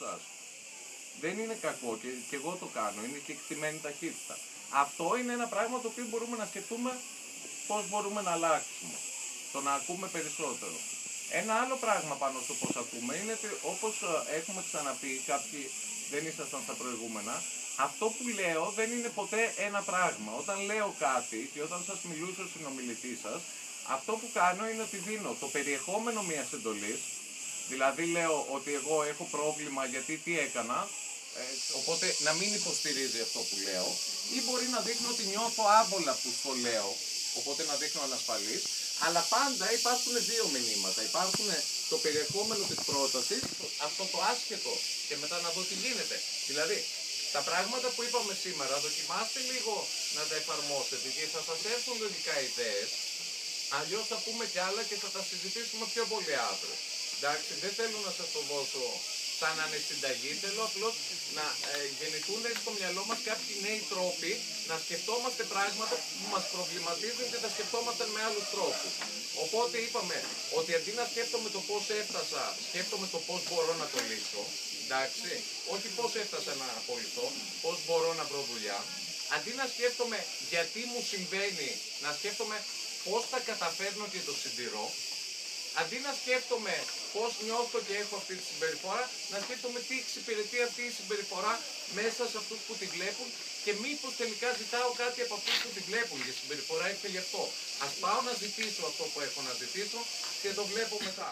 σας. Δεν είναι κακό και εγώ το κάνω, είναι και εκτιμένη ταχύτητα. Αυτό είναι ένα πράγμα το οποίο μπορούμε να σκεφτούμε πώς μπορούμε να αλλάξουμε. Το να ακούμε περισσότερο. Ένα άλλο πράγμα πάνω στο πώς ακούμε είναι ότι όπως έχουμε ξαναπεί, κάποιοι δεν ήσασταν στα προηγούμενα, αυτό που λέω δεν είναι ποτέ ένα πράγμα. Όταν λέω κάτι και όταν σας μιλούσε ο συνομιλητής σας, αυτό που κάνω είναι ότι δίνω το περιεχόμενο μιας εντολής, δηλαδή λέω ότι εγώ έχω πρόβλημα γιατί τι έκανα, οπότε να μην υποστηρίζει αυτό που λέω, ή μπορεί να δείχνω ότι νιώθω άμπολα που το λέω, οπότε να δείχνω ανασφαλής, αλλά πάντα υπάρχουν δύο μηνύματα. Υπάρχουν το περιεχόμενο της πρότασης, αυτό το άσχετο, και μετά να δω τι γίνεται. Δηλαδή, τα πράγματα που είπαμε σήμερα, δοκιμάστε λίγο να τα εφαρμόσετε και θα σας έρθουν λογικά ιδέες, αλλιώς θα πούμε κι άλλα και θα τα συζητήσουμε πιο πολύ αύριο. Εντάξει, δεν θέλω να σας το δώσω σαν ανεσυνταγή, θέλω απλώς να γεννηθούν στο μυαλό μας κάποιοι νέοι τρόποι να σκεφτόμαστε πράγματα που μας προβληματίζουν και τα σκεφτόμαστε με άλλους τρόπους. Οπότε είπαμε ότι αντί να σκέφτομαι το πώς έφτασα, σκέφτομαι το πώς μπορώ να το λύσω. Εντάξει, όχι πώς έφτασα να απολυθώ, πώς μπορώ να βρω δουλειά. Αντί να σκέφτομαι γιατί μου συμβαίνει, να σκέφτομαι πώς τα καταφέρνω και το συντηρώ. Αντί να σκέφτομαι πώς νιώθω και έχω αυτή τη συμπεριφορά, να σκέφτομαι τι εξυπηρετεί αυτή η συμπεριφορά μέσα σε αυτούς που τη βλέπουν και μήπως τελικά ζητάω κάτι από αυτούς που τη βλέπουν και η συμπεριφορά ήρθε γι' αυτό. Ας πάω να ζητήσω αυτό που έχω να ζητήσω και το βλέπω μετά.